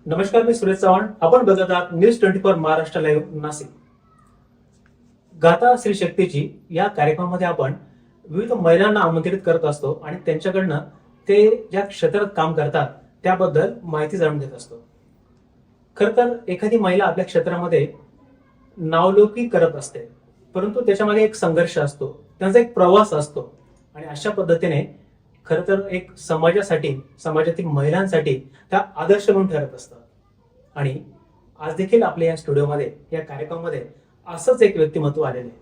नमस्कार, मी सुरेश चव्हाण. आपण बघत आहात न्यूज 24 महाराष्ट्र लाईव्ह नाशिक. गाथा श्री शक्तीची या कार्यक्रमामध्ये आपण विविध महिलांना आमंत्रित करत असतो आणि त्यांच्याकडनं ते ज्या क्षेत्रात काम करतात त्याबद्दल माहिती जाणून घेत असतो. खर तर एखादी महिला आपल्या क्षेत्रामध्ये नावलौकिक करत असते, परंतु त्याच्यामागे एक संघर्ष असतो, त्यांचा एक प्रवास असतो आणि अशा पद्धतीने खर तर एक समाजासाठी, समाजातील महिलांसाठी त्या आदर्श म्हणून ठरत असतात. आणि आज देखील आपल्या या स्टुडिओमध्ये, या कार्यक्रमामध्ये असंच एक व्यक्तिमत्व आलेले आहे.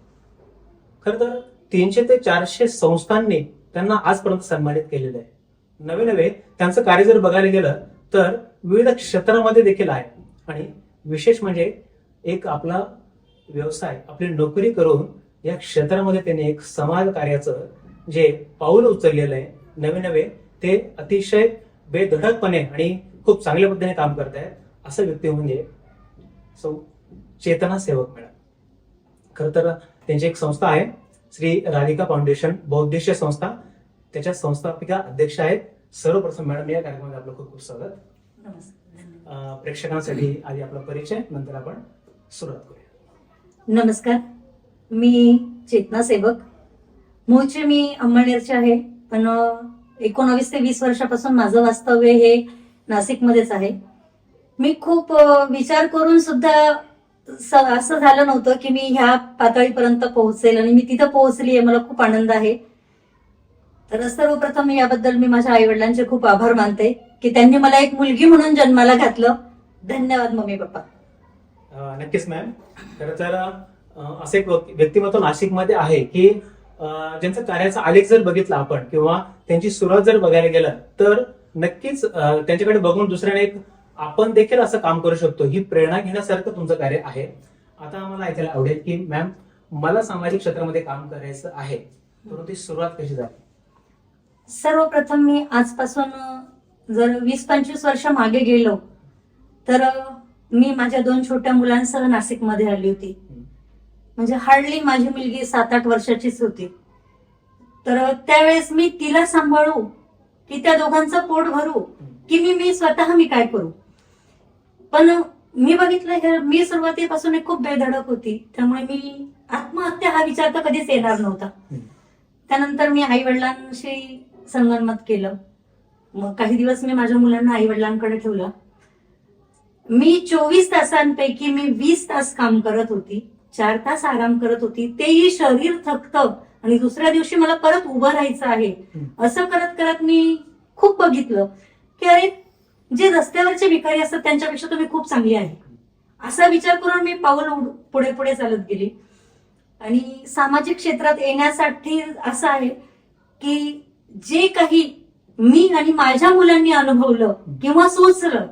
खर तर 300 ते 400 संस्थांनी त्यांना आजपर्यंत सन्मानित केलेलं आहे. नवे नवे त्यांचं कार्य जर बघायला गेलं तर विविध क्षेत्रामध्ये देखील आहे. आणि विशेष म्हणजे एक आपला व्यवसाय, आपली नोकरी करून या क्षेत्रामध्ये त्यांनी एक समाज कार्याचं जे पाऊल उचललेलं आहे, नवे नवे ते अतिशय बेधडकपणे आणि खूप चांगल्या पद्धतीने काम करत आहेत. असं व्यक्ती म्हणजे सौ चेतना सेवक मॅडम. खर तर त्यांची एक संस्था आहे, श्री राधिका फाउंडेशन बहुउद्देशीय संस्था. त्याच्या संस्थापिका अध्यक्ष आहेत. सर्वप्रथम मॅडम, या कार्यक्रमात आपलं खूप खूप स्वागत. प्रेक्षकांसाठी आधी आपला परिचय, नंतर आपण सुरुवात करूया. नमस्कार, मी चेतना सेवक. मूळचे मी अंमळनेरचे आहे, पण 19 ते 20 वर्षापासून माझं वास्तव्य हे नाशिकमध्येच आहे. मी खूप विचार करून सुद्धा असं झालं नव्हतं की मी ह्या पातळीपर्यंत पोहोचेल आणि मी तिथं पोहोचली आहे. मला खूप आनंद आहे. तर सर्वप्रथम याबद्दल मी माझ्या आई वडिलांचे खूप आभार मानते की त्यांनी मला एक मुलगी म्हणून जन्माला घातलं. धन्यवाद मम्मी पप्पा. नक्कीच मॅम. खरं तर असं एक व्यक्तिमत्व नाशिकमध्ये आहे की ज्यांचं कार्याचा आलेख जर बघितला आपण किंवा त्यांची सुरुवात जर बघायला गेलं तर नक्कीच त्यांच्याकडे बघून दुसऱ्याने एक आपण देखील असं काम करू शकतो, ही प्रेरणा घेण्यासारखं तुमचं कार्य आहे. आता आम्हाला ऐकायला आवडेल की मॅम, मला सामाजिक क्षेत्रामध्ये काम करायचं आहे, परंतु ती सुरुवात कशी झाली? सर्वप्रथम मी आजपासून जर 20-25 वर्ष मागे गेलो तर मी माझ्या 2 छोट्या मुलांसह नाशिकमध्ये आली होती. म्हणजे हार्डली माझी मुलगी 7-8 वर्षाचीच होती. तर त्यावेळेस मी तिला सांभाळू की त्या दोघांचं पोट भरू की मी स्वतः काय करू. पण मी बघितलं, मी सुरुवातीपासून खूप बेधडक होती, त्यामुळे मी आत्महत्या हा विचार तर कधीच येणार नव्हता. त्यानंतर मी आई वडिलांशी संगनमत केलं. मग काही दिवस मी माझ्या मुलांना आई वडिलांकडे ठेवलं. मी 24 तासांपैकी मी 20 तास काम करत होती, 4 तास आराम करत होती. तेही शरीर थकतं आणि दुसऱ्या दिवशी मला परत उभं राहायचं आहे. असं करत करत मी खूप बघितलं की अरे, जे रस्त्यावरचे भिकारी असतात त्यांच्यापेक्षा तुम्ही खूप चांगली आहे, असा विचार करून मी पाऊल पुढे पुढे चालत गेली. आणि सामाजिक क्षेत्रात येण्यासाठी असं आहे की जे काही मी आणि माझ्या मुलांनी अनुभवलं किंवा सोचलं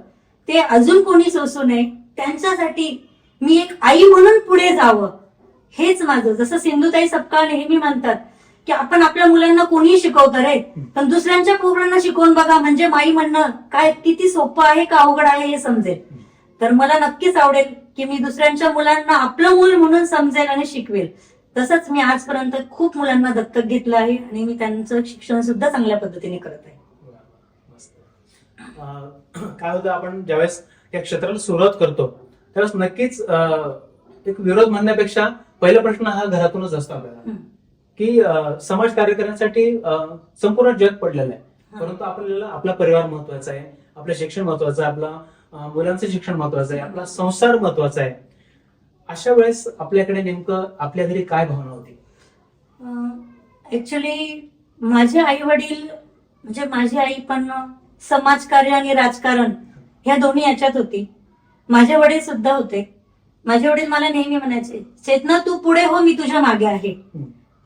ते अजून कोणी सोसू नये, त्यांच्यासाठी मी एक आई म्हणून पुढे जावं, हेच माझं. जसं सिंधुताई सपकाळ नेहमी म्हणतात की आपण आपल्या मुलांना कोणीही शिकवतं रे, पण दुसऱ्यांच्या पोरांना शिकवून बघा, म्हणजे माई म्हणणं काय किती सोपं आहे का अवघड आहे हे समजेल. तर मला नक्कीच आवडेल की मी दुसऱ्यांच्या मुलांना आपलं मूल म्हणून समजेल आणि शिकवेल. तसंच मी आजपर्यंत खूप मुलांना दत्तक घेतलं आहे आणि मी त्यांचं शिक्षण सुद्धा चांगल्या पद्धतीने करत आहे. काय होतं, आपण ज्यावेळेस या क्षेत्राला सुरुवात करतो त्यावेळेस नक्कीच एक विरोध म्हणण्यापेक्षा पहिला प्रश्न हा घरातूनच असतो आपल्याला की समाज कार्य करण्यासाठी संपूर्ण जग पडलेलं आहे, परंतु आपल्याला आपला परिवार महत्वाचा आहे, आपलं शिक्षण महत्वाचं आहे, आपला मुलांचं शिक्षण महत्वाचं आहे, आपला संसार महत्वाचा आहे. अशा वेळेस आपल्याकडे नेमकं आपल्या घरी काय भावना होती? ऍक्च्युली माझे आई वडील, म्हणजे माझी आई पण समाजकार्य आणि राजकारण ह्या दोन्ही याच्यात होती. माझे वडील सुद्धा होते. माझे वडील मला नेहमी म्हणायचे, चेतना तू पुढे हो, मी तुझ्या मागे आहे.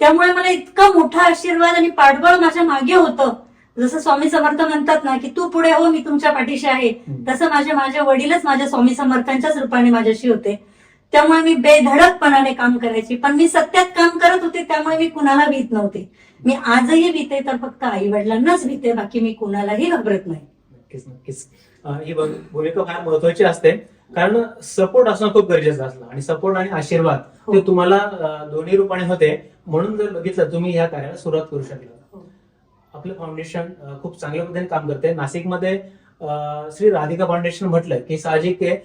त्यामुळे मला इतका मोठा आशीर्वाद आणि पाठबळ माझ्या मागे होतं. जसं स्वामी समर्थ म्हणतात ना की तू पुढे हो, मी तुमच्या पाठीशी आहे, तसं माझे वडीलच माझ्या स्वामी समर्थांच्याच रूपाने माझ्याशी होते. त्यामुळे मी बेधडकपणाने काम करायची, पण मी सत्यात काम करत होते, त्यामुळे मी कुणाला भीत नव्हते. मी आजही भीते तर फक्त आई वडिलांनाच भीते, बाकी मी कुणालाही घाबरत नाही. नक्कीच नक्कीच. ही भूमिका फार महत्वाची असते, कारण सपोर्ट असणं खूप गरजेचं असलं आणि सपोर्ट आणि आशीर्वाद ते तुम्हाला दोन्ही रूपाने होते. म्हणून जर बघितलं तुम्ही ह्या कार्याला सुरुवात करू शकला. आपलं फाउंडेशन खूप चांगल्या पद्धतीने काम करते. नाशिकमध्ये श्री राधिका फाउंडेशन म्हटलं की साहजिक आहे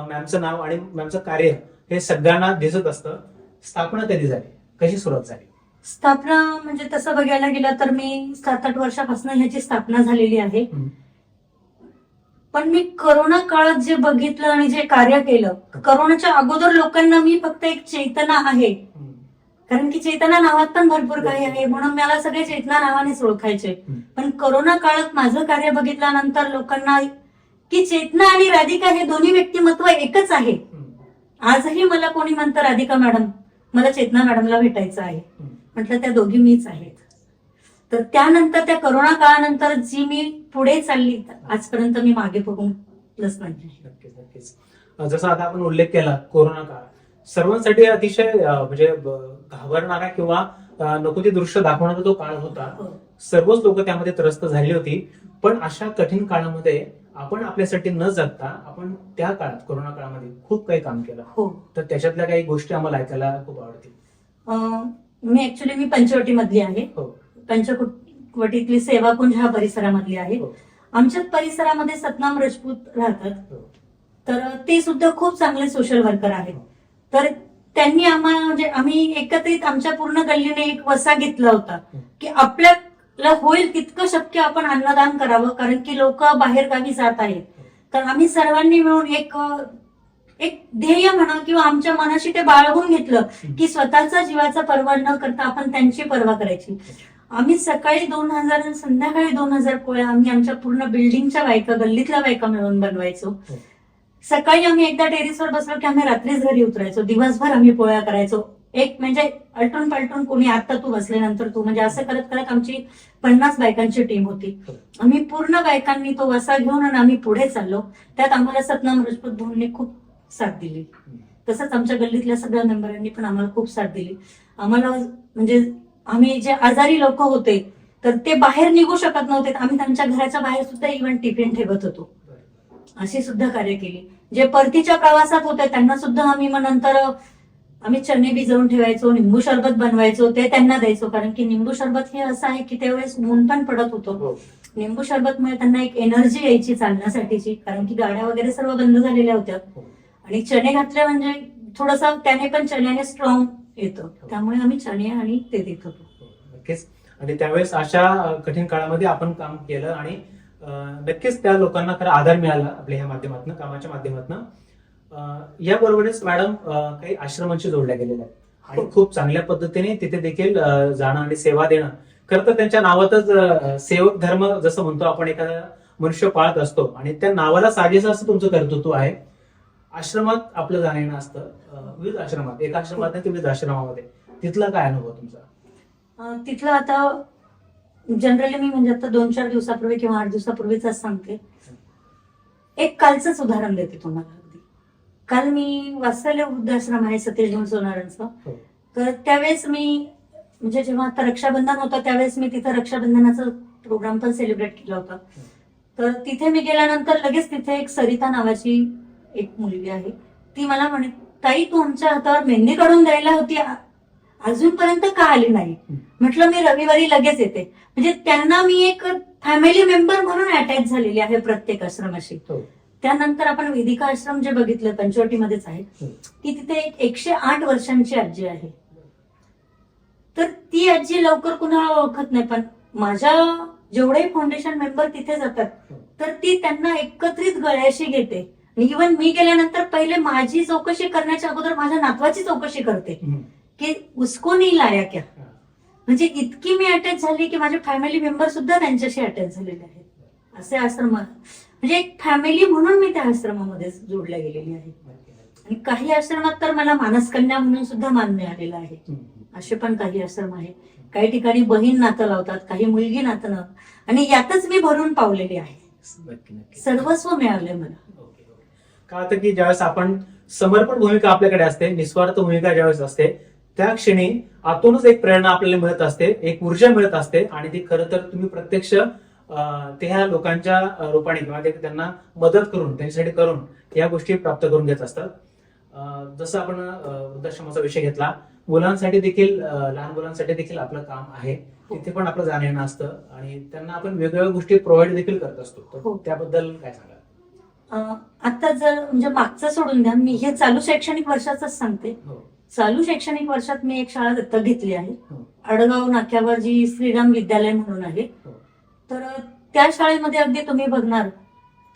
मॅमचं नाव आणि मॅमचं कार्य हे सगळ्यांना दिसत असतं. स्थापना कधी झाली, कशी सुरुवात झाली? स्थापना म्हणजे तसं बघायला गेलं तर मी 7-8 वर्षापासून ह्याची स्थापना झालेली आहे. पण मी करोना काळात जे बघितलं आणि जे कार्य केलं, करोनाच्या अगोदर लोकांना मी फक्त एक चेतना आहे, कारण की चेतना नावात पण भरपूर काही आहे, म्हणून मला सगळे चेतना नावानेच ओळखायचे. पण करोना काळात माझं कार्य बघितल्यानंतर लोकांना की चेतना आणि राधिका हे दोन्ही व्यक्तिमत्व एकच आहे. आजही मला कोणी म्हणतं राधिका मॅडम, मला चेतना मॅडमला भेटायचं आहे. म्हटलं त्या दोघी मीच आहेत. तर त्यानंतर त्या करोना काळानंतर जी मी पुढे चालली, आजपर्यंत मी मागे बघूनच नाही. नक्कीच नक्कीच. जसं आता आपण उल्लेख केला, कोरोना काळ सर्वांसाठी अतिशय म्हणजे घाबरणारा किंवा नको ते दृश्य दाखवणारा तो काळ होता. सर्वच लोक त्यामध्ये त्रस्त झाली होती. पण अशा कठीण काळामध्ये आपण आपल्यासाठी न जगता आपण त्या काळात कोरोना काळामध्ये खूप काही काम केलं. हो. तर त्याच्यातल्या काही गोष्टी आम्हाला ऐकायला खूप आवडतील. मी पंचवटी मधली आहे. पंचवटीतली सेवाकुंज ह्या परिसरामधली आहे. आमच्याच परिसरामध्ये सतनाम राजपूत राहतात. तर ते सुद्धा खूप चांगले सोशल वर्कर आहेत. तर त्यांनी म्हणजे आम्ही एकत्रित आमच्या पूर्ण गल्लीने एक वसा घेतला होता की आपल्याला होईल तितकं शक्य आपण अन्नदान करावं, कारण की लोक बाहेर गावी जात आहेत. तर आम्ही सर्वांनी मिळून एक ध्येय म्हणा किंवा आमच्या मनाशी ते बाळगून घेतलं की स्वतःचा जीवाचा पर्वा न करता आपण त्यांची पर्वा करायची. आम्ही सकाळी 2000 आणि संध्याकाळी 2000 पोळ्या आम्ही आमच्या पूर्ण बिल्डिंगच्या बायका, गल्लीतल्या बायका मिळून बनवायचो. सकाळी आम्ही एकदा टेरेसवर बसलो की आम्ही रात्रीच घरी उतरायचो. दिवसभर आम्ही पोळ्या करायचो. एक म्हणजे अलटून पलटून, कोणी आता तू बसल्यानंतर तू, म्हणजे असं करत करत आमची 50 बायकांची टीम होती. आम्ही पूर्ण बायकांनी तो वसा घेऊन आणि आम्ही पुढे चाललो. त्यात आम्हाला सतनाम राजपूत भाऊंनी खूप साथ दिली. तसंच आमच्या गल्लीतल्या सगळ्या मेंबरांनी पण आम्हाला खूप साथ दिली. आम्हाला म्हणजे आम्ही जे आजारी लोक होते तर ते बाहेर निघू शकत नव्हते, आम्ही त्यांच्या घराच्या बाहेर सुद्धा इव्हन टिफिन ठेवत होतो. अशी सुद्धा कार्य केली. जे परतीच्या प्रवासात होते त्यांना सुद्धा आम्ही मग नंतर आम्ही चणे भिजवून ठेवायचो, निंबू सरबत बनवायचो, ते त्यांना द्यायचो. कारण की निंबू सरबत हे असं आहे की त्यावेळेस ऊन पण पडत होतं. निंबू सरबतमुळे त्यांना एक एनर्जी यायची चालण्यासाठीची, कारण की गाड्या वगैरे सर्व बंद झालेल्या होत्या. आणि चणे घातले म्हणजे थोडस त्याने पण चण्याने स्ट्रॉंग येतं, त्यामुळे आम्ही चणे आणि ते देत होतो. नक्कीच. आणि त्यावेळेस अशा कठीण काळामध्ये आपण काम केलं आणि नक्कीच त्या लोकांना खरा आधार मिळाला आपल्या ह्या माध्यमातून, कामाच्या माध्यमातून. याबरोबरच मॅडम काही आश्रमांशी जोडल्या गेलेल्या आहेत आणि खूप चांगल्या पद्धतीने तिथे देखील जाणं आणि सेवा देणं. खरं तर त्यांच्या नावातच सेवक धर्म जसं म्हणतो आपण, एखादा मनुष्य पाळत असतो आणि त्या नावाला साजेसं असं तुमचं कर्तृत्व आहे. आश्रमात आपलं जाणं येणं असतं, विविध आश्रमात, एका आश्रमात नाही विविध आश्रमामध्ये. तिथला काय अनुभव तुमचा? तिथलं आता जनरली मी म्हणजे आता 2-4 दिवसापूर्वी किंवा 8 दिवसापूर्वीच सांगते. एक कालचंच उदाहरण देते तुम्हाला. अगदी काल मी वात्सल्य वृद्धाश्रम आहे सतीश सोनारांचा. तर त्यावेळेस मी म्हणजे जेव्हा आता रक्षाबंधन होतं त्यावेळेस मी तिथं रक्षाबंधनाचा प्रोग्राम पण सेलिब्रेट केला होता. तर तिथे मी गेल्यानंतर लगेच तिथे एक सरिता नावाची एक मुलगी आहे. ती मला म्हणे, ताई तू आमच्या हातावर मेहंदी काढून द्यायला होती, अजूनपर्यंत का आली नाही? म्हटलं मी रविवारी लगेच येते. म्हणजे त्यांना मी एक फॅमिली मेंबर म्हणून अटॅच झालेली आहे प्रत्येक आश्रमाशी. त्यानंतर आपण वेदिका आश्रम जे बघितलं पंचवटीमध्येच आहे, ती तिथे एक 108 वर्षांची आजी आहे. तर ती आजी लवकर कुणाला ओळखत नाही, पण माझ्या जेवढे फाउंडेशन मेंबर तिथे जातात तर ती त्यांना एकत्रित गळ्याशी घेते. इव्हन मी गेल्यानंतर पहिले माझी चौकशी करण्याच्या अगोदर माझ्या नातवाची चौकशी करते की उसको नाही लाया क्या. म्हणजे इतकी मी अटॅच झाली की माझे फॅमिली मेंबर सुद्धा त्यांच्याशी अटॅच झालेले आहेत. असे आश्रम म्हणजे एक फॅमिली म्हणून मी त्या आश्रमामध्ये जोडल्या गेलेली आहे. आणि काही आश्रमात तर मला मानसकन्या म्हणून सुद्धा मान मिळालेला आहे. असे पण काही आश्रम आहे. काही ठिकाणी बहीण नातं लावतात, काही मुलगी नातं लावतात, आणि यातच मी भरून पावलेली आहे. सर्वस्व मिळालंय मला. का आता की ज्यावेळेस आपण समर्पण भूमिका आपल्याकडे असते, निस्वार्थ भूमिका ज्यावेळेस असते, त्या क्षणी आतूनच एक प्रेरणा आपल्याला मिळत असते, एक ऊर्जा मिळत असते. आणि ती खरं तर तुम्ही प्रत्यक्ष ते ह्या लोकांच्या रूपाने किंवा त्यांना मदत करून, त्यांच्यासाठी करून या गोष्टी प्राप्त करून घेत असतात. जसं आपण वृद्धाश्रमाचा विषय घेतला, मुलांसाठी देखील लहान मुलांसाठी देखील आपलं काम आहे. तिथे पण आपलं जाणं येणं असतं आणि त्यांना आपण वेगवेगळ्या गोष्टी प्रोव्हाइड देखील करत असतो. तर हो. त्याबद्दल काय सांगाल? आता जर म्हणजे मागचं सोडून द्या, मी हे चालू शैक्षणिक वर्षाचंच सांगते. हो. चालू शैक्षणिक वर्षात मी एक शाळा दत्तक घेतली आहे. हो. आडगाव नाक्यावर जी श्रीराम विद्यालय म्हणून आहे. हो. तर त्या शाळेमध्ये अगदी तुम्ही बघणार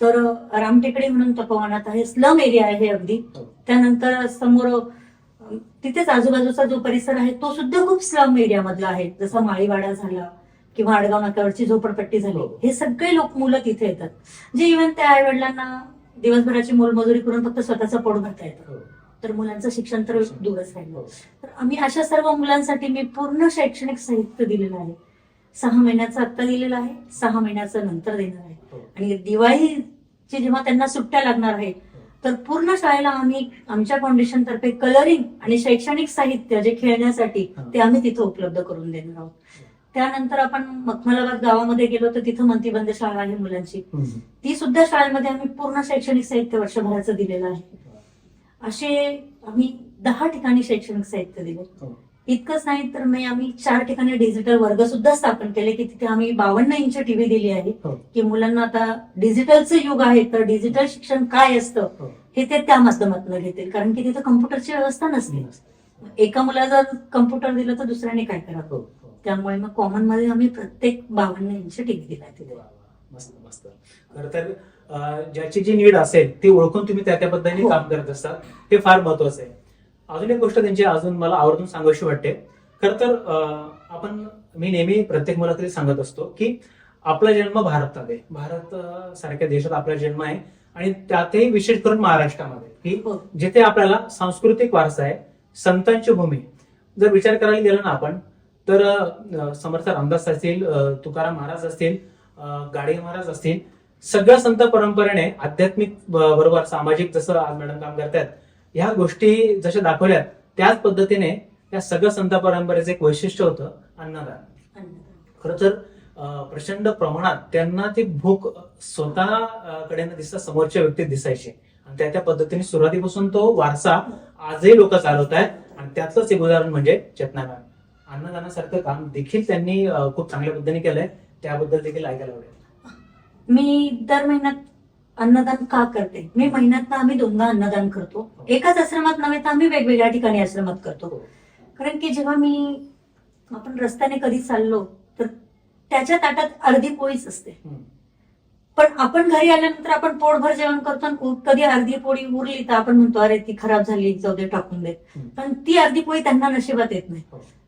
तर रामटेकडे म्हणून तपोवनात आहे, स्लम एरिया आहे अगदी. हो. त्यानंतर समोर तिथेच आजूबाजूचा जो परिसर आहे तो सुद्धा खूप स्लम एरिया मधला आहे, जसा माळीवाडा झाला किंवा आडगाव नाक्यावरची झोपडपट्टी झाली. हो. हे सगळे लोक मुलं तिथे येतात, जे इव्हन त्या आई वडिलांना दिवसभराची मोलमजुरी करून फक्त स्वतःचं पोट भरता येतं. हो. तर मुलांचं शिक्षण तर दूरच राहिलं. हो. तर आम्ही अशा सर्व मुलांसाठी मी पूर्ण शैक्षणिक साहित्य दिलेलं आहे. 6 महिन्याचं आत्ता दिलेलं आहे, 6 महिन्याचं नंतर देणार आहे. हो. आणि दिवाळीची जेव्हा त्यांना सुट्ट्या लागणार आहे तर पूर्ण शाळेला आम्ही आमच्या फाउंडेशन तर्फे कलरिंग आणि शैक्षणिक साहित्य जे खेळण्यासाठी ते आम्ही तिथं उपलब्ध करून देणार आहोत. त्यानंतर आपण मखमलाबाद गावामध्ये गेलो तर तिथं मंतीबंद शाळा आहे मुलांची, ती सुद्धा शाळेमध्ये आम्ही पूर्ण शैक्षणिक साहित्य वर्षभराचं दिलेलं आहे. असे आम्ही 10 ठिकाणी शैक्षणिक साहित्य दिले. इतकंच नाही तर आम्ही 4 ठिकाणी डिजिटल वर्ग सुद्धा स्थापन केले की तिथे आम्ही 52 इंच टीव्ही दिली आहे की मुलांना आता डिजिटलचं युग आहे तर डिजिटल शिक्षण काय असतं हे ते त्या माध्यमातून घेतील, कारण की तिथे कम्प्युटरची व्यवस्था नसते. एका मुलाला जर कम्प्युटर दिलं तर दुसऱ्याने काय करावं, त्यामुळे मग कॉमन मध्ये आम्ही प्रत्येक 52 इंच टीव्ही दिला तिथे. मस्त मस्त. खरं तर ज्याची जी नीड असेल ती ओळखून तुम्ही त्या पद्धतीने काम करत असतात, हे फार महत्वाचं आहे. अजून एक गोष्ट त्यांची अजून मला आवर्जून सांगावीशी वाटते. खरं तर मी नेहमी प्रत्येक मुलाखतीत सांगत असतो की आपला जन्म भारतात आहे, भारत सारख्या देशात आपला जन्म आहे आणि त्यातही विशेष करून महाराष्ट्रामध्ये की जिथे आपल्याला सांस्कृतिक वारसा आहे, संतांची भूमी. जर विचार करायला गेलो ना आपण तर समर्थ रामदास असतील, तुकाराम महाराज असतील, गाडगे महाराज असतील, सगळ्या संत परंपरेने आध्यात्मिक बरोबर सामाजिक जसं आज मॅडम काम करतात, ह्या गोष्टी जशा दाखवल्यात त्याच पद्धतीने या सगळ्या संत परंपरेचं एक वैशिष्ट्य होतं अन्नदान. खरं तर प्रचंड प्रमाणात त्यांना ती भूक स्वतःकडे न दिसता समोरच्या व्यक्तीत दिसायची आणि त्या पद्धतीने सुरुवातीपासून तो वारसा आजही लोक चालवत आहेत. आणि त्यातलंच एक उदाहरण म्हणजे चेतना मॅम. अन्नदानासारखं काम देखील त्यांनी खूप चांगल्या पद्धतीने केलंय, त्याबद्दल देखील ऐकायला आवडेल. मी दर महिन्यात अन्नदान का करते, मी महिन्यात आम्ही 2दा अन्नदान करतो. एकाच आश्रमात नव्हे तर आम्ही वेगवेगळ्या ठिकाणी आश्रमात करतो. कारण की जेव्हा आपण रस्त्याने कधी चाललो तर त्याच्या ताटात अर्धी पोळीच असते, पण आपण घरी आल्यानंतर आपण पोटभर जेवण करतो आणि कधी अर्धी पोळी उरली तर आपण म्हणतो अरे ती खराब झाली, जाऊ दे टाकून दे. पण ती अर्धी पोळी त्यांना नशिबात येत नाही.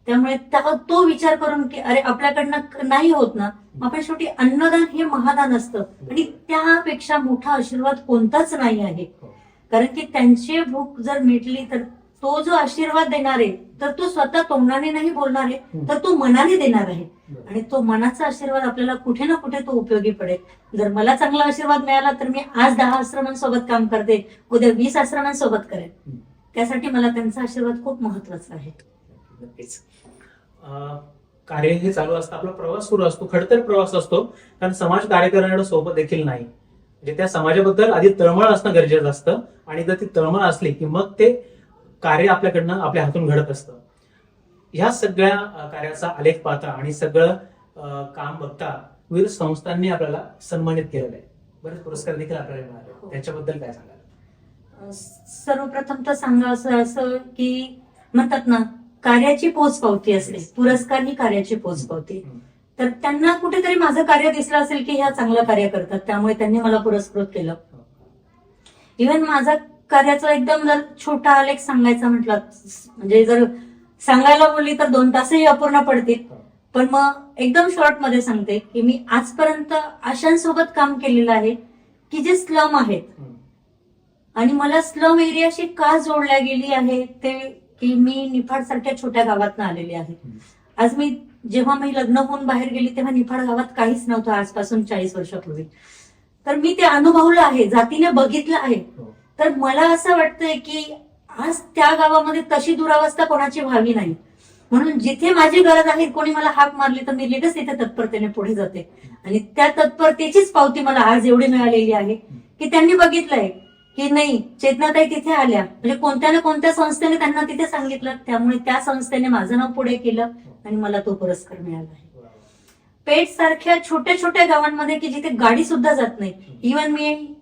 त्यामुळे तो विचार करून की अरे आपल्याकडनं नाही होत ना, आपण शेवटी अन्नदान हे महादान असतं आणि त्यापेक्षा मोठा आशीर्वाद कोणताच नाही आहे. कारण की त्यांची भूक जर मिटली तर तो जो आशीर्वाद देणार आहे तर तो स्वतः तोंडाने नाही बोलणार आहे, तर तो मनाने देणार आहे. आणि तो मनाचा आशीर्वाद आपल्याला कुठे ना कुठे तो उपयोगी पडेल. जर मला चांगला आशीर्वाद मिळाला तर मी आज 10 आश्रमांसोबत काम करते, उद्या 20 आश्रमांसोबत करेन. त्यासाठी मला त्यांचा आशीर्वाद खूप महत्वाचा आहे. नक्कीच. कार्य हे चालू असतं, आपला प्रवास सुरू असतो, खडतर प्रवास असतो, कारण समाज कार्य करणं सोपं देखील नाही. म्हणजे त्या समाजाबद्दल आधी तळमळ असणं गरजेचं असतं आणि जर ती तळमळ असली की मग ते कार्य आपल्याकडनं आपल्या हातून घडत असतं. ह्या सगळ्या कार्याचा आलेख पाहता आणि सगळं काम बघता विविध संस्थांनी आपल्याला सन्मानित केलेलं आहे, बरेच पुरस्कार देखील आपल्याला मिळाले, त्याच्याबद्दल काय सांगाल? सर्वप्रथम तर सांगा असं की म्हणतात ना कार्याची पोचपावती असते, पुरस्कार ही कार्याची पोचपावती. तर त्यांना कुठेतरी माझं कार्य दिसलं असेल की ह्या चांगलं कार्य करतात, त्यामुळे त्यांनी मला पुरस्कृत केलं. इव्हन माझा कार्याचा एकदम जर छोटा आलेख सांगायचा म्हटलं, म्हणजे जर सांगायला बोलली तर 2 तासही अपूर्ण पडतील, पण मग एकदम शॉर्ट मध्ये सांगते की मी आजपर्यंत अशांसोबत काम केलेलं आहे की जे स्लम आहेत. आणि मला स्लम एरियाशी का जोडल्या गेली आहे ते की मी निफाड सारख्या छोट्या गावातनं आलेली आहे. आज जेव्हा मी लग्न होऊन बाहेर गेली तेव्हा निफाड गावात काहीच नव्हतं, आजपासून 40 वर्षापूर्वी. तर मी ते अनुभवलं आहे, जातीने बघितलं आहे. तर मला असं वाटतंय की आज त्या गावामध्ये तशी दुरावस्था कोणाची व्हावी नाही, म्हणून जिथे माझी गरज आहे कोणी मला हाक मारली तर मी लगेच तिथे तत्परतेने पुढे जाते. आणि त्या तत्परतेचीच पावती मला आज एवढी मिळालेली आहे की त्यांनी बघितलंय की नाही चेतनाताई तिथे आल्या, म्हणजे कोणत्या ना कोणत्या संस्थेने त्यांना तिथे सांगितलं, त्यामुळे त्या संस्थेने माझं नाव पुढे केलं आणि मला तो पुरस्कार मिळाला आहे. पेठ सारख्या छोट्या छोट्या गावांमध्ये की जिथे गाडी सुद्धा जात नाही, इव्हन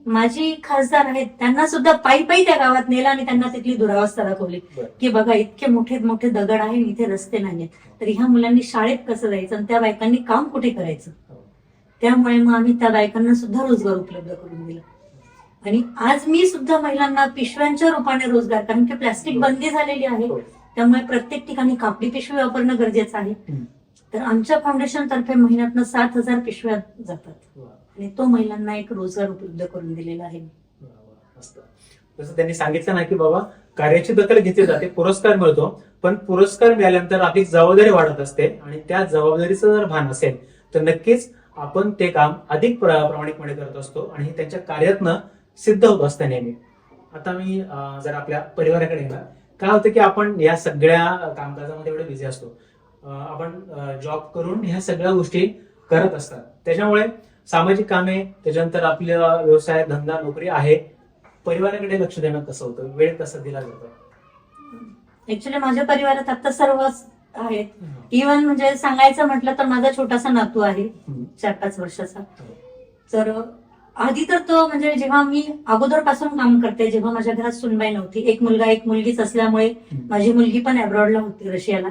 माझी खासदार आहेत त्यांना सुद्धा पायी पायी त्या गावात नेलं आणि त्यांना तिथली दुरावस्था दाखवली की बघा इतके मोठे मोठे दगड आहे, इथे रस्ते नाहीयेत, तर ह्या मुलांनी शाळेत कसं जायचं आणि त्या बायकांनी काम कुठे करायचं. त्यामुळे मग आम्ही त्या बायकांना सुद्धा रोजगार उपलब्ध करून दिला. आणि आज मी सुद्धा महिलांना पिशव्यांच्या रूपाने रोजगार, कारण की प्लास्टिक बंदी झालेली आहे, त्यामुळे प्रत्येक ठिकाणी कापडी पिशवी वापरणं गरजेचं आहे. तर आमच्या फाउंडेशन तर्फे महिन्यातनं 7,000 पिशव्या जातात आणि तो महिलांना एक रोजगार उपलब्ध करून दिलेला आहे. जसं त्यांनी सांगितलं ना की बाबा कार्याची दखल घेतली जाते, पुरस्कार मिळतो, पण पुरस्कार मिळाल्यानंतर आपली जबाबदारी वाढत असते आणि त्या जबाबदारीचं जर भान असेल तर नक्कीच आपण ते काम अधिक प्रामाणिकपणे करत असतो आणि हे त्यांच्या कार्यातनं सिद्ध होत असतं नेहमी. आता मी जर आपल्या परिवाराकडे येणार, काय होतं की आपण या सगळ्या कामकाजामध्ये एवढे बिझी असतो, आपण जॉब करून ह्या सगळ्या गोष्टी करत असतात, त्याच्यामुळे सामाजिक कामे, त्याच्यानंतर आपल्या व्यवसाय धंदा नोकरी आहे, परिवाराकडे लक्ष देणं कसं होतं, वेळ कसा दिला जातो? ऍक्च्युली माझ्या परिवारात आता सर्वच आहेत. इव्हन म्हणजे सांगायचं म्हटलं तर माझा छोटासा नातू आहे 4-5 वर्षाचा. तर आधी तर तो म्हणजे जेव्हा मी अगोदरपासून काम करते, जेव्हा माझ्या घरात सुनबाई नव्हती, एक मुलगा एक मुलगीच असल्यामुळे माझी मुलगी पण अब्रॉडला होती, रशियाला,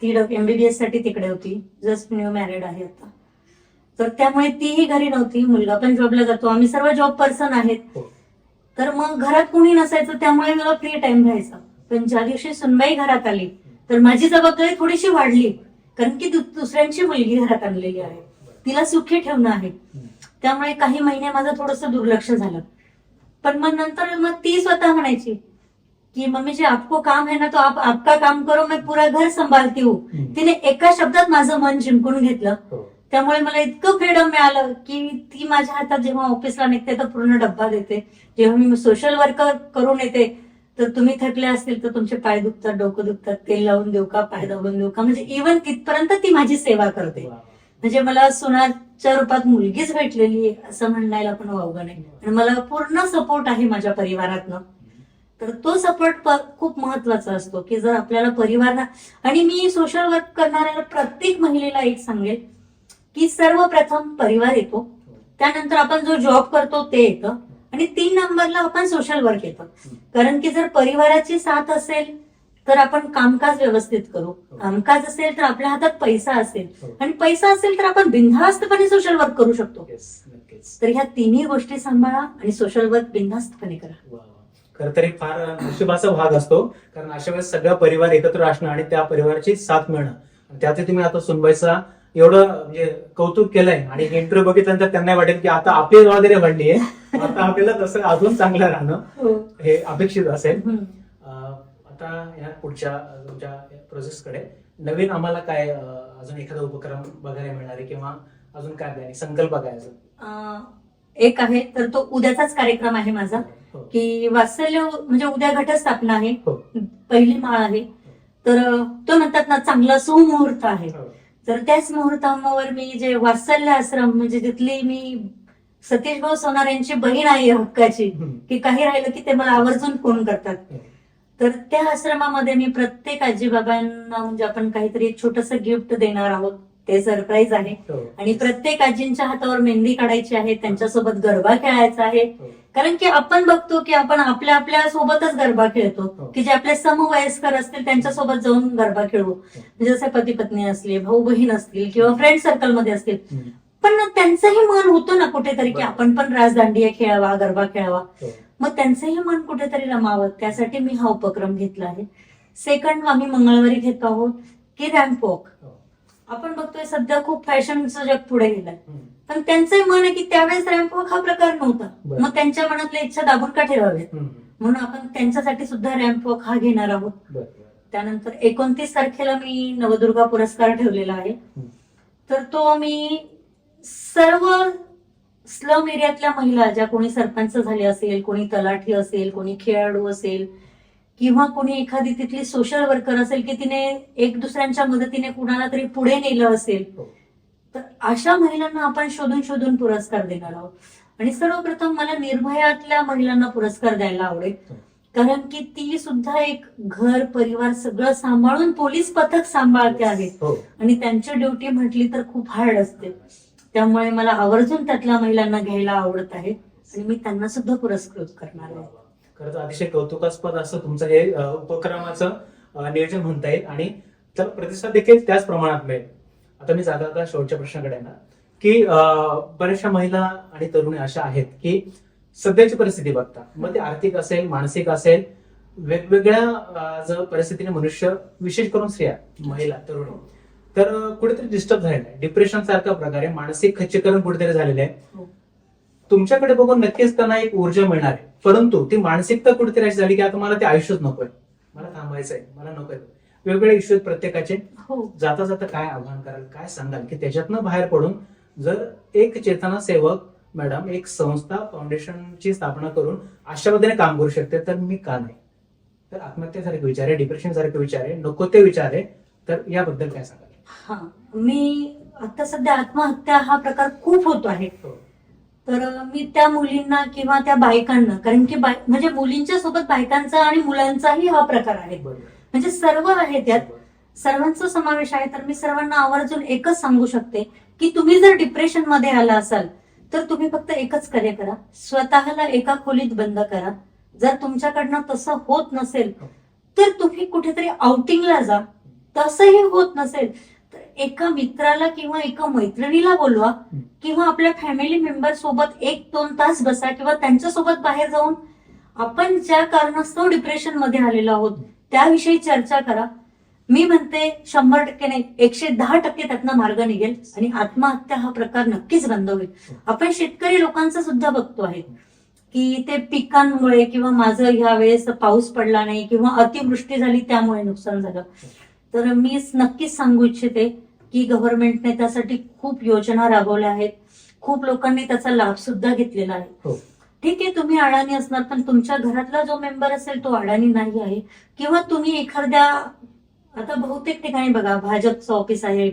ती MBBS साठी तिकडे होती, जस्ट न्यू मॅरिड आहे आता. तर त्यामुळे तीही घरी नव्हती, मुलगा पण जॉबला जातो, आम्ही सर्व जॉब पर्सन आहेत. तर मग घरात कोणी नसायचं, त्यामुळे मला फ्री टाइम राहायचा. पण ज्या दिवशी सुनबाई घरात आली तर माझी जबाबदारी थोडीशी वाढली, कारण की दुसऱ्यांची मुलगी घरात आणलेली आहे, तिला सुखी ठेवणं आहे. त्यामुळे काही महिने माझं थोडंसं दुर्लक्ष झालं. पण मग नंतर मग ती स्वतः म्हणायची की मम्मी जी आपको काम है ना तो आप आपका काम करो, मैं पूरा घर संभालती हूँ. तिने एका शब्दात माझं मन जिंकून घेतलं. त्यामुळे मला इतकं फ्रीडम मिळालं की ती माझ्या हातात जेव्हा ऑफिसला निघते तर पूर्ण डब्बा देते, जेव्हा मी सोशल वर्क करून येते तर तुम्ही थकले असतील तर तुमचे पाय दुखतात, डोकं दुखतात, तेल लावून देऊ का, पाय दाबून देऊ का, म्हणजे इव्हन तिथपर्यंत ती माझी सेवा करते. म्हणजे मला सुनाच्या रूपात मुलगीच भेटलेली असं म्हणायला पण वावगं नाही. आणि मला पूर्ण सपोर्ट आहे माझ्या परिवारातनं. तर तो सपोर्ट खूप महत्वाचा असतो की जर आपल्याला परिवार, आणि मी सोशल वर्क करणाऱ्या प्रत्येक महिलेला एक सांगेल की सर्वप्रथम परिवार येतो, त्यानंतर आपण जो जॉब करतो ते येतं, आणि 3 नंबरला आपण सोशल वर्क येतं. कारण की जर परिवाराची साथ असेल तर आपण कामकाज व्यवस्थित करू, कामकाज असेल तर आपल्या हातात पैसा असेल, आणि पैसा असेल तर आपण बिनधास्तपणे सोशल वर्क करू शकतो. तर ह्या तिन्ही गोष्टी सांभाळा आणि सोशल वर्क बिनधास्तपणे करा. खरं तर एक फार नशिबाचा भाग असतो, कारण अशा वेळेस सगळा परिवार एकत्र असणं आणि त्या परिवाराची साथ मिळणं. त्यात तुम्ही आता सुनबाईचा एवढं म्हणजे कौतुक केलंय आणि इंटरव्ह्यू बघितल्यानंतर त्यांना वाटेल की आता आपली जबाबदारी वाढली आहे, आता आपल्याला तसं अजून चांगलं राहणं हे अपेक्षित असेल. आता या पुढच्या तुमच्या प्रोसेसकडे नवीन आम्हाला काय अजून एखादा उपक्रम बघायला मिळणार आहे किंवा अजून काय प्लॅनिंग, संकल्प काय अजून? एक आहे तर तो उद्याचाच कार्यक्रम आहे माझा, की वात्सल्य म्हणजे उद्या घटस्थापना आहे, पहिली माळ आहे. तर तो म्हणतात ना चांगला सुमुहूर्त आहे, तर त्याच मुहूर्तावर मी जे वात्सल्य आश्रम, म्हणजे जिथली मी सतीश भाऊ सोनार यांची बहीण आहे हक्काची, की काही राहिलं की ते मला आवर्जून फोन करतात. तर त्या आश्रमामध्ये मी प्रत्येक आजी बाबांना म्हणजे आपण काहीतरी एक छोटंसं गिफ्ट देणार आहोत, ते सरप्राईज आहे. आणि प्रत्येक आजींच्या हातावर मेहंदी काढायची आहे, त्यांच्यासोबत गरबा खेळायचा आहे. कारण की आपण बघतो की आपण आपल्या सोबतच गरबा खेळतो, की जे आपले समवयस्कर असतील त्यांच्यासोबत जाऊन गरबा खेळू, जसे पती पत्नी असले, भाऊ बहीण असतील किंवा फ्रेंड सर्कलमध्ये असतील. पण त्यांचंही मन होतं ना कुठेतरी की आपण पण राजदांडिया खेळावा, गरबा खेळावा, मग त्यांचंही मन कुठेतरी रमावं, त्यासाठी मी हा उपक्रम घेतला आहे. सेकंड, आम्ही मंगळवारी घेतो आहोत की रॅम्प वॉक. आपण बघतोय सध्या खूप फॅशनचं जग पुढे गेलंय, पण त्यांचंही मन आहे की त्यावेळेस रॅम्प वॉक हा प्रकार नव्हता, मग त्यांच्या मनातल्या इच्छा दाबून का ठेवाव्यात, म्हणून आपण त्यांच्यासाठी सुद्धा रॅम्प वॉक हा घेणार आहोत. त्यानंतर 29 तारखेला मी नवदुर्गा पुरस्कार ठेवलेला आहे, तर तो मी सर्व स्लम एरियातल्या महिला, ज्या कोणी सरपंच झाले असेल, कोणी तलाठी असेल, कोणी खेळाडू असेल, किंवा कोणी एखादी तिथली सोशल वर्कर असेल की तिने एक दुसऱ्यांच्या मदतीने कुणाला तरी पुढे नेलं असेल, तर अशा महिलांना आपण शोधून शोधून पुरस्कार देणार आहोत. आणि सर्वप्रथम मला निर्भयातल्या महिलांना पुरस्कार द्यायला आवडेल, कारण की ती सुद्धा एक घर परिवार सगळं सांभाळून पोलीस पथक सांभाळते आहे हो. आणि त्यांची ड्युटी म्हटली तर खूप हार्ड असते. त्यामुळे मला आवर्जून त्यातल्या महिलांना घ्यायला आवडत आहे आणि मी त्यांना सुद्धा पुरस्कृत करणार आहे. खरंच अतिशय कौतुकास्पद असं तुमचं हे उपक्रमाचं नियोजन म्हणता येईल आणि त्याला प्रतिसाद देखील त्याच प्रमाणात मिळेल. आता मी जाता शेवटच्या प्रश्नाकडे आहे ना, की बऱ्याचशा महिला आणि तरुणी अशा आहेत की सध्याची परिस्थिती बघता, मग ते आर्थिक असेल मानसिक असेल, वेगवेगळ्या जर परिस्थितीने मनुष्य, विशेष करून स्त्रिया, महिला, तरुणी, तर कुठेतरी डिस्टर्ब झालेलं आहे. डिप्रेशन सारख्या प्रकारे मानसिक खच्चीकरण कुठेतरी झालेलं आहे. हो. तुमच्याकडे बघून नक्कीच त्यांना एक ऊर्जा मिळणार आहे, परंतु ती मानसिकता कुठेतरी अशी झाली की आता मला ते आयुष्यच नकोय, मला थांबायचंय, मला नकोय. वेगवेगळे इश्यू आहेत प्रत्येकाचे. हो. जाता जाता काय आव्हान कराल, काय सांगाल की त्याच्यातनं बाहेर पडून जर एक चेतना सेवक मॅडम एक संस्था फाउंडेशनची स्थापना करून अशा पद्धतीने काम करू शकते, तर मी का नाही? तर आत्महत्येसारखे विचार आहे, डिप्रेशन सारखे विचार आहे, नको ते विचार आहे, तर याबद्दल काय सांगाल? हा, मी आता सध्या आत्महत्या हा प्रकार खूप होतो आहे. हो. तर मी त्या मुलींना किंवा त्या बायकांना, कारण की म्हणजे मुलींच्या सोबत बायकांचा आणि मुलांचाही हा प्रकार आहे, बरोबर. म्हणजे सर्व आहे त्यात, सर्वांचा समावेश आहे. तर मी सर्वांना आवर्जून एकच सांगू शकते की तुम्ही जर डिप्रेशन मध्ये आला असाल तर तुम्ही फक्त एकच कार्य करा, स्वतःला एका खोलीत बंद करा. जर तुमच्याकडनं तसं होत नसेल तर तुम्ही कुठेतरी आउटिंगला जा. तसंही होत नसेल तर एका मित्राला किंवा एका मैत्रिणीला बोलवा किंवा आपल्या फॅमिली मेंबर सोबत 1-2 तास बसा किंवा त्यांच्यासोबत बाहेर जाऊन आपण ज्या कारणास्तव डिप्रेशन मध्ये आलेलो आहोत त्याविषयी चर्चा करा. मी म्हणते 100% नाही, 110% त्यातनं मार्ग निघेल आणि आत्महत्या हा प्रकार नक्कीच बंद होईल. आपण शेतकरी लोकांचं सुद्धा बघतो आहे की ते पिकांमुळे किंवा माझं ह्या वेळेस पाऊस पडला नाही किंवा अतिवृष्टी झाली त्यामुळे नुकसान झालं. तर मी नक्कीच सांगू इच्छिते की गव्हर्नमेंटने त्यासाठी खूप योजना राबवल्या आहेत, खूप लोकांनी त्याचा लाभ सुद्धा घेतलेला आहे. हो. ठीक आहे, तुम्ही अडाणी असणार पण तुमच्या घरातला जो मेंबर असेल तो अडाणी नाही आहे. किंवा तुम्ही एखाद्या, आता बहुतेक ठिकाणी बघा भाजपचं ऑफिस आहे,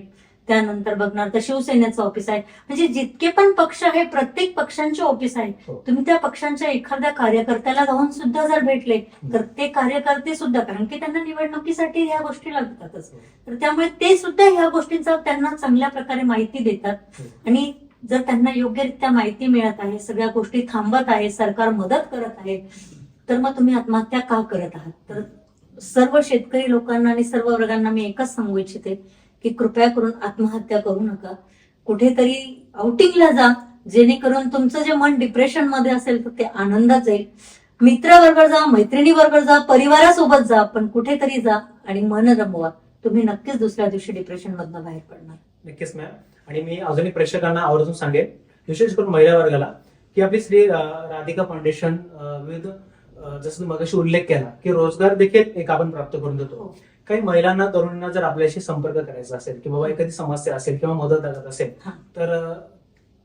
त्यानंतर बघणार तर शिवसेनेचं ऑफिस आहे, म्हणजे जितके पण पक्ष आहे प्रत्येक पक्षांचे ऑफिस आहे. हो. तुम्ही त्या पक्षांच्या एखाद्या कार्यकर्त्याला जाऊन सुद्धा जर भेटले तर ते कार्यकर्ते सुद्धा, कारण की त्यांना निवडणुकीसाठी ह्या गोष्टी लागतातच, तर त्यामुळे ते सुद्धा ह्या गोष्टींचा त्यांना चांगल्या प्रकारे माहिती देतात. आणि जर त्यांना योग्यरित्या माहिती मिळत आहे, सगळ्या गोष्टी थांबत आहे, सरकार मदत करत आहे, तर मग तुम्ही आत्महत्या का करत आहात? तर सर्व शेतकरी लोकांना आणि सर्व वर्गांना मी एकच सांगू इच्छिते की कृपया करून आत्महत्या करू नका. कुठेतरी आउटिंगला जा, जेणेकरून तुमचं जे मन डिप्रेशन मध्ये असेल तर ते आनंदात जाईल. मित्राबरोबर जा, मैत्रिणीबरोबर जा, परिवारासोबत जा, पण कुठेतरी जा आणि मन रमवा. तुम्ही नक्कीच दुसऱ्या दिवशी डिप्रेशन मधनं बाहेर पडणार. नक्कीच मॅम. आणि मी अजूनही प्रेक्षकांना आवर्जून सांगेन, विशेष करून महिला वर्गाला, की आपली श्री राधिका फाउंडेशन विविध जसं मगाशी उल्लेख केला की रोजगार देखील एक आपण प्राप्त करून देतो. काही महिलांना, तरुणांना जर आपल्याशी संपर्क करायचा असेल की बाबा एखादी समस्या असेल किंवा मदत लागत असेल तर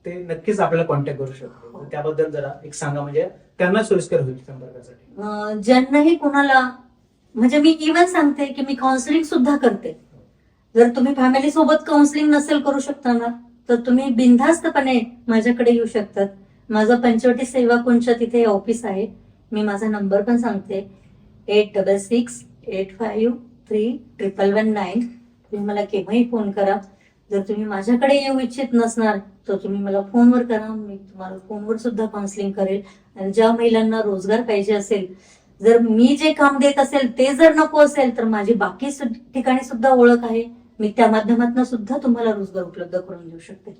ते नक्कीच आपल्याला कॉन्टॅक्ट करू शकतो. त्याबद्दल जरा एक सांगा, म्हणजे त्यांना सोयीस्कर होईल संपर्कासाठी. ज्यांनाही कुणाला, म्हणजे मी इव्हन सांगते की मी काउन्सिलिंग सुद्धा करते. जर तुम्ही फॅमिली सोबत काउन्सिलिंग नसेल करू शकता ना तर तुम्ही बिनधास्तपणे माझ्याकडे येऊ शकतात. माझं पंचवटी सेवा कुंजच्या तिथे ऑफिस आहे. मी माझा नंबर पण सांगते, 8668531119. तुम्ही मला केव्हाही फोन करा. जर तुम्ही माझ्याकडे येऊ इच्छित नसणार तर तुम्ही मला फोनवर करा, मी तुम्हाला फोनवर सुद्धा काउन्सिलिंग करेल. आणि ज्या महिलांना रोजगार पाहिजे असेल, जर मी जे काम देत असेल ते जर नको असेल तर माझी बाकी ठिकाणी सुद्धा ओळख आहे, मी त्या माध्यमातून सुद्धा तुम्हाला रोजगार उपलब्ध करून देऊ शकते.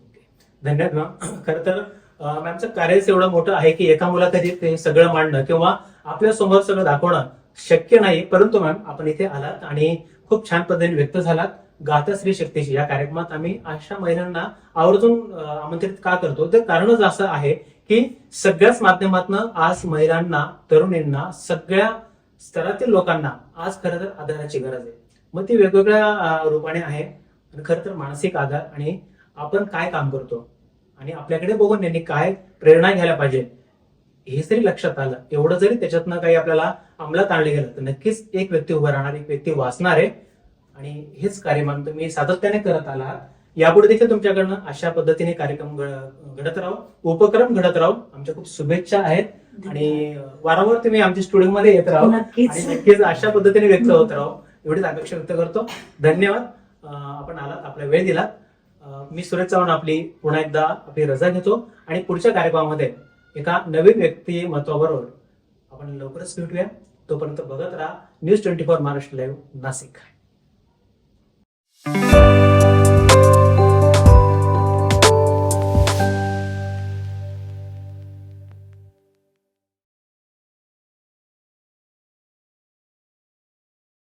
धन्यवाद मॅम. खरं तर मॅमचं कार्यच एवढं मोठं आहे की एका मुलाखतीत ते सगळं मांडणं किंवा आपल्या समोर सगळं दाखवणं शक्य नाही, परंतु मॅम आपण इथे आलात आणि खूप छान पद्धतीने व्यक्त झालात. गाथा स्त्री शक्तीची या कार्यक्रमात आम्ही अशा महिलांना आवर्जून आमंत्रित का करतो, तर कारणच असं आहे की सगळ्याच माध्यमातून आज महिलांना, तरुणींना, सगळ्या स्तरातील लोकांना आज खरं तर आधाराची गरज आहे. मग ती वेगवेगळ्या रूपाने आहे. आणि खरं तर मानसिक आधार आणि आपण काय काम करतो आणि आपल्याकडे बघून त्यांनी काय प्रेरणा घ्यायला पाहिजे हे जरी लक्षात आलं, एवढं जरी त्याच्यातनं काही आपल्याला अंमलात आणलं गेलं तर नक्कीच एक व्यक्ती उभं राहणार, एक व्यक्ती वाचणार आहे. आणि हेच कार्य तुम्ही सातत्याने करत आलात. यापुढे देखील तुमच्याकडनं अशा पद्धतीने कार्यक्रम घडत राहो, उपक्रम घडत राहो. आमच्या खूप शुभेच्छा आहेत आणि वारंवार तुम्ही आमच्या स्टुडिओ मध्ये येत राहो नक्कीच. आणि नक्कीच अशा पद्धतीने व्यक्त होत राहो एवढीच अपेक्षा व्यक्त करतो. धन्यवाद. आपण आलात, आपला वेळ दिलात. मी सुरेश चव्हाण आपली पुन्हा एकदा आपली रजा घेतो आणि पुढच्या कार्यक्रमामध्ये एका नवीन व्यक्तिमत्वाबरोबर आपण लवकरच भेटूया. तोपर्यंत बघत राहा न्यूज 24 महाराष्ट्र लाईव्ह नाशिक.